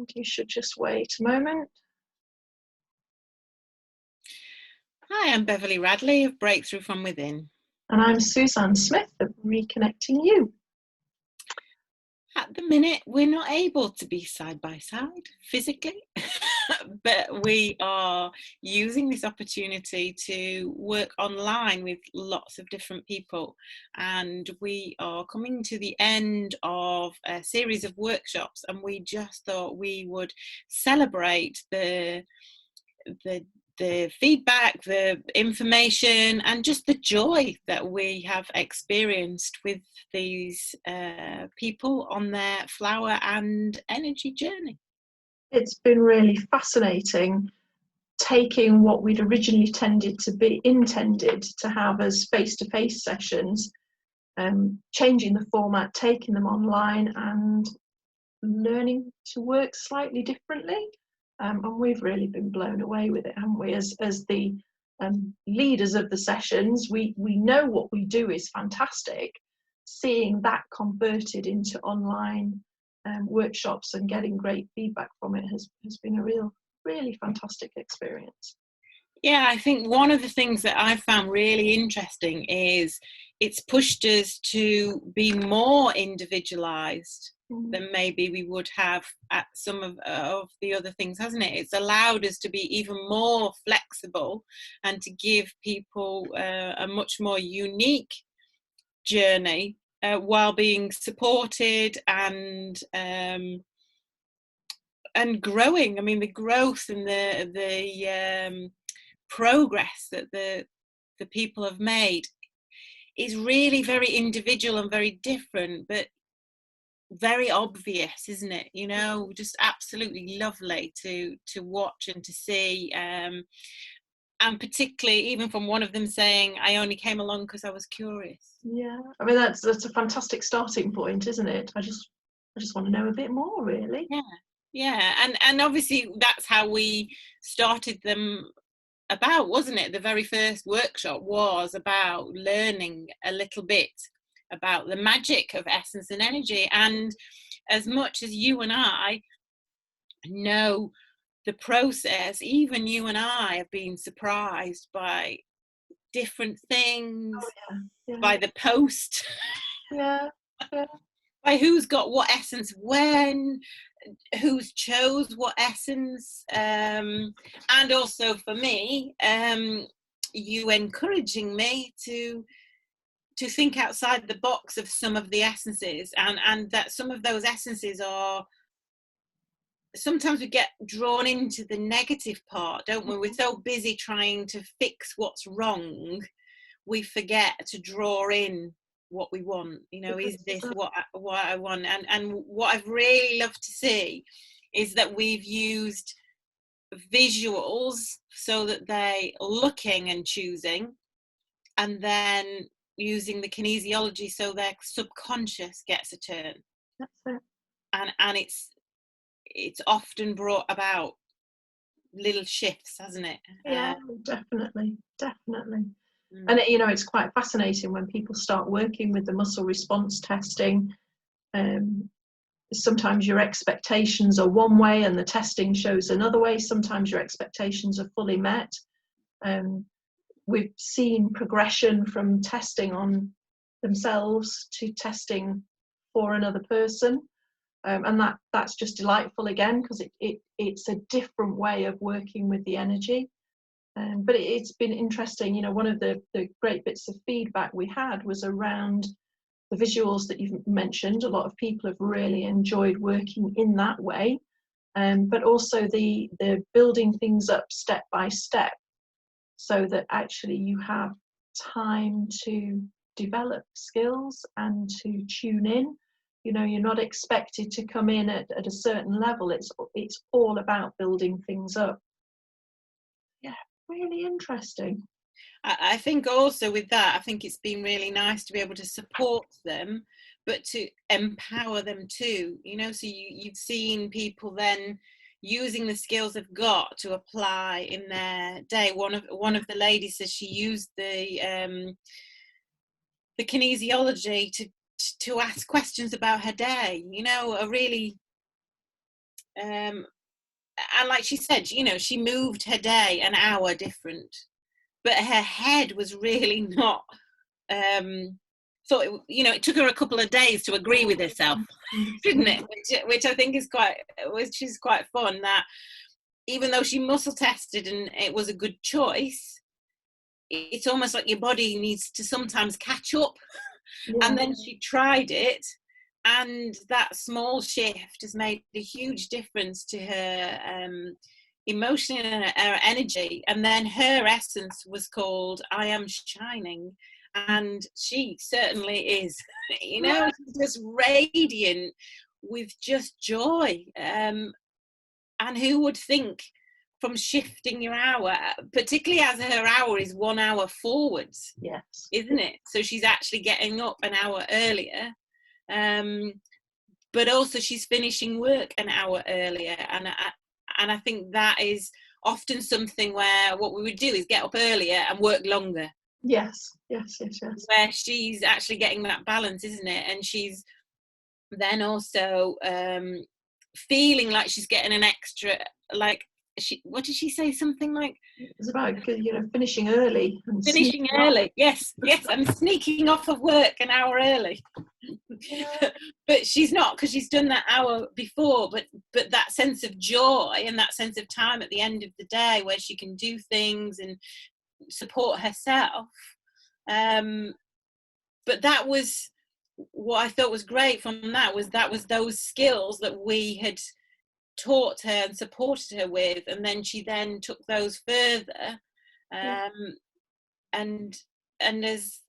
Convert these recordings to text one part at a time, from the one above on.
and you should just wait a moment. Hi, I'm Beverly Radley of Breakthrough from Within. And I'm Suzanne Smith of Reconnecting You. At the minute, we're not able to be side by side physically, but we are using this opportunity to work online with lots of different people. And we are coming to the end of a series of workshops, and we just thought we would celebrate the feedback, the information, and just the joy that we have experienced with these people on their flower and energy journey. It's been really fascinating taking what we'd originally intended to have as face-to-face sessions, changing the format, taking them online and learning to work slightly differently. And we've really been blown away with it, haven't we? As the leaders of the sessions, we know what we do is fantastic. Seeing that converted into online workshops and getting great feedback from it has been a really fantastic experience. Yeah, I think one of the things that I've found really interesting is it's pushed us to be more individualized than maybe we would have at some of the other things, hasn't it? It's allowed us to be even more flexible and to give people a much more unique journey while being supported and growing. I mean, the growth and the progress that the people have made is really very individual and very different, but very obvious, isn't it? You know, just absolutely lovely to watch and to see, and particularly even from one of them saying, I only came along because I was curious. Yeah, I mean that's a fantastic starting point, isn't it? I just want to know a bit more, really. Yeah, and obviously that's how we started them about, wasn't it? The very first workshop was about learning a little bit about the magic of essence and energy. And as much as you and I know the process, even you and I have been surprised by different things, by the post, by who's got what essence when, who's chose what essence, and also for me, you encouraging me to think outside the box of some of the essences, and that some of those essences are, sometimes we get drawn into the negative part, don't we? We're so busy trying to fix what's wrong, we forget to draw in what we want. You know, is this what I want? And what I've really loved to see is that we've used visuals so that they're looking and choosing, and then using the kinesiology so their subconscious gets a turn. That's it. And it's often brought about little shifts, hasn't it? Yeah, definitely. And you know, it's quite fascinating when people start working with the muscle response testing. Sometimes your expectations are one way and the testing shows another way. Sometimes your expectations are fully met. We've seen progression from testing on themselves to testing for another person. And that's just delightful again, because it's a different way of working with the energy. But it's been interesting. You know, one of the great bits of feedback we had was around the visuals that you've mentioned. A lot of people have really enjoyed working in that way, but also the building things up step by step, so that actually you have time to develop skills and to tune in. You know, you're not expected to come in at a certain level. It's all about building things up. Yeah, really interesting. I think also with that, I think it's been really nice to be able to support them, but to empower them too. You know, so you've seen people then using the skills they've got to apply in their day. One of the ladies says she used the kinesiology to ask questions about her day. You know, a really and like she said, you know, she moved her day an hour different, but her head was really not. So it, you know, it took her a couple of days to agree with herself, didn't it? Which I think is quite fun. That even though she muscle tested and it was a good choice, it's almost like your body needs to sometimes catch up. Yeah. And then she tried it, and that small shift has made a huge difference to her emotion and her energy. And then her essence was called I Am Shining, and she certainly is. You know, she's just radiant with just joy. And who would think, from shifting your hour, particularly as her hour is 1 hour forwards, yes, isn't it? So she's actually getting up an hour earlier, but also she's finishing work an hour earlier, and I think that is often something where what we would do is get up earlier and work longer. Yes. Where she's actually getting that balance, isn't it? And she's then also feeling like she's getting an extra, like, what did she say? Something like, it's about, you know, finishing early. Finishing early, yes. I'm sneaking off of work an hour early. Yeah. But she's not, because she's done that hour before. But that sense of joy and that sense of time at the end of the day where she can do things and support herself. But that was what I thought was great from that was those skills that we had taught her and supported her with, and then she then took those further, and has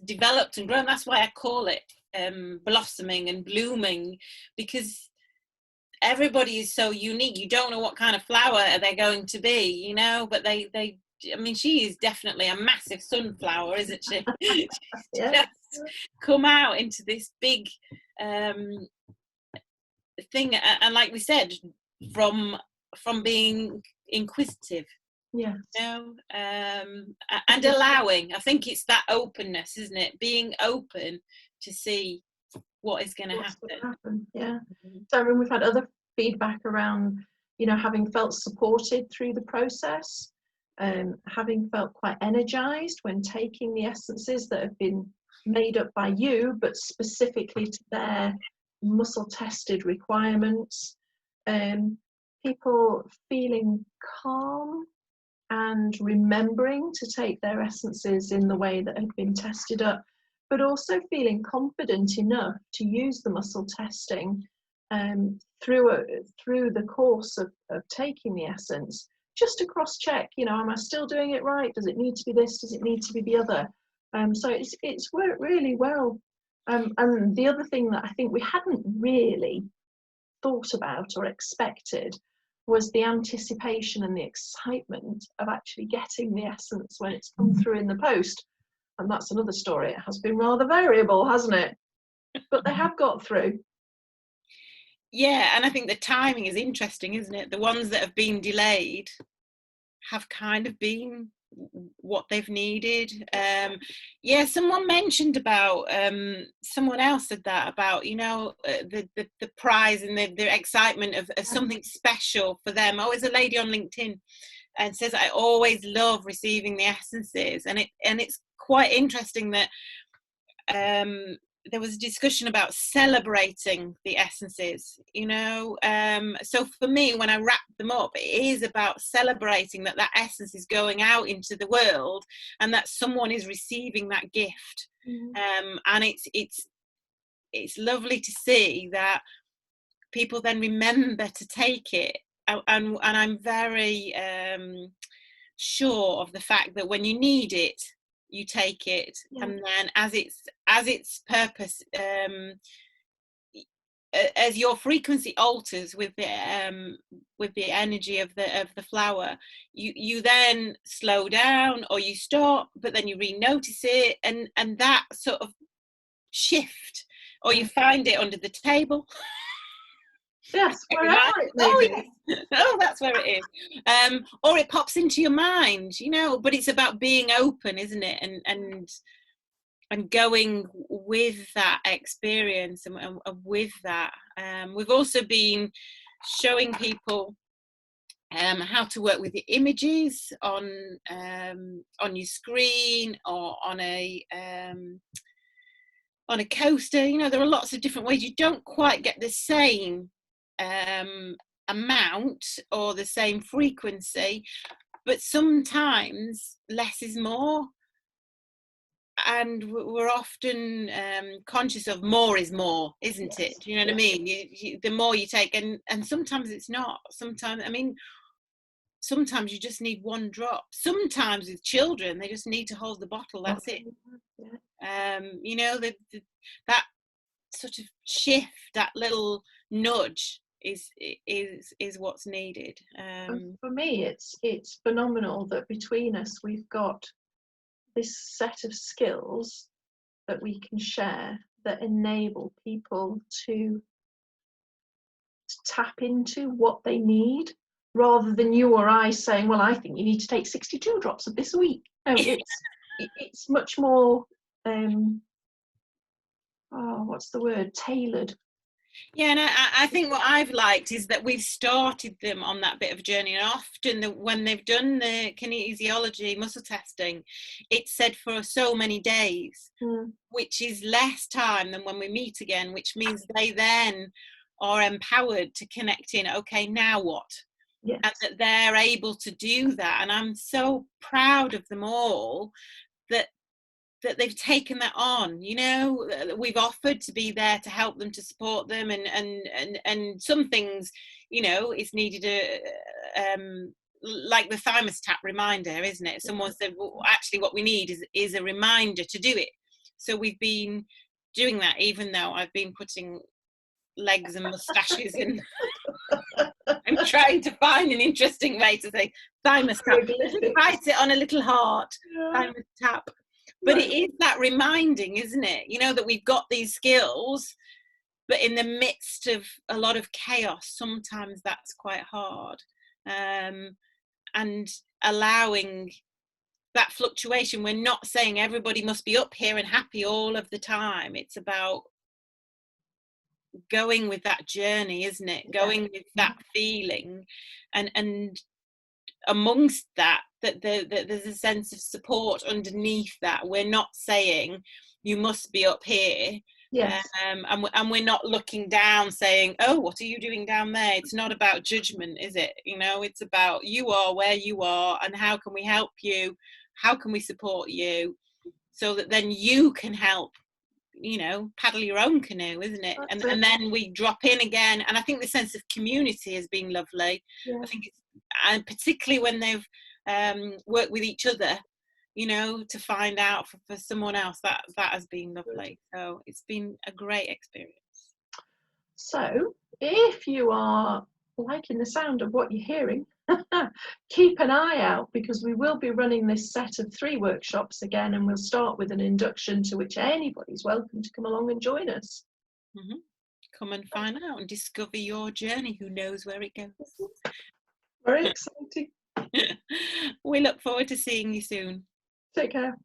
developed and grown. That's why I call it blossoming and blooming, because everybody is so unique. You don't know what kind of flower they're going to be, you know, but they I mean, she is definitely a massive sunflower, isn't she? She's just come out into this big thing, and like we said, from being inquisitive, you know, and allowing. I think it's that openness, isn't it? Being open to see what is going to happen. Yeah. So I mean, we've had other feedback around, you know, having felt supported through the process, having felt quite energized when taking the essences that have been made up by you, but specifically to their muscle tested requirements. People feeling calm and remembering to take their essences in the way that had been tested up, but also feeling confident enough to use the muscle testing through the course of taking the essence, just to cross check, you know, am I still doing it right? Does it need to be this? Does it need to be the other? So it's worked really well. And the other thing that I think we hadn't really thought about or expected was the anticipation and the excitement of actually getting the essence when it's come through in the post. And that's another story. It has been rather variable, hasn't it? But they have got through. Yeah, and I think the timing is interesting, isn't it? The ones that have been delayed have kind of been what they've needed. Yeah, someone mentioned about someone else said that about, you know, the prize and the excitement of something special for them. Oh, there's a lady on LinkedIn and says, I always love receiving the essences, and it's quite interesting that there was a discussion about celebrating the essences, you know. So for me, when I wrap them up, it is about celebrating that essence is going out into the world and that someone is receiving that gift. And it's lovely to see that people then remember to take it. And I'm very sure of the fact that when you need it, you take it, and then as its purpose, as your frequency alters with the energy of the flower, you then slow down or you stop, but then you re-notice it, and that sort of shift, or you find it under the table. Yes, wherever it may be. Oh, that's where it is. Or it pops into your mind, you know. But it's about being open, isn't it? And going with that experience and with that. We've also been showing people how to work with the images on your screen or on a coaster. You know, there are lots of different ways. You don't quite get the same amount or the same frequency, but sometimes less is more. And we're often conscious of more is more, isn't it? Do you know what I mean? The more you take, and sometimes it's not. Sometimes, I mean, sometimes you just need one drop. Sometimes with children, they just need to hold the bottle. That's it. You know, that sort of shift, that little nudge is what's needed. For me, it's phenomenal that between us we've got this set of skills that we can share that enable people to tap into what they need, rather than you or I saying, well, I think you need to take 62 drops of this a week. No, it's much more what's the word, tailored. Yeah, and I think what I've liked is that we've started them on that bit of journey, and often when they've done the kinesiology muscle testing, it's said for so many days, which is less time than when we meet again, which means they then are empowered to connect in, okay, now what? Yes. And that they're able to do that. And I'm so proud of them all that they've taken that on. You know, we've offered to be there to help them, to support them, and some things, you know, it's needed like the thermostat reminder, isn't it? Someone said, well, actually what we need is a reminder to do it. So we've been doing that, even though I've been putting legs and moustaches in. I'm trying to find an interesting way to say thermostat. Write it on a little heart, thermostat. But it is that reminding, isn't it? You know, that we've got these skills, but in the midst of a lot of chaos, sometimes that's quite hard. And allowing that fluctuation. We're not saying everybody must be up here and happy all of the time. It's about going with that journey, isn't it? Going with that feeling, and amongst that there's a sense of support underneath that. We're not saying you must be up here, and we're not looking down saying, oh, what are you doing down there? It's not about judgment, is it? You know, it's about you are where you are, and how can we help you, how can we support you, so that then you can help, you know, paddle your own canoe, isn't it? And then we drop in again. And I think the sense of community has been lovely. I think it's, and particularly when they've worked with each other, you know, to find out for someone else, that has been lovely. So it's been a great experience. So if you are liking the sound of what you're hearing, keep an eye out, because we will be running this set of 3 workshops again, and we'll start with an induction to which anybody's welcome to come along and join us. Come and find out and discover your journey. Who knows where it goes? Very exciting. We look forward to seeing you soon. Take care.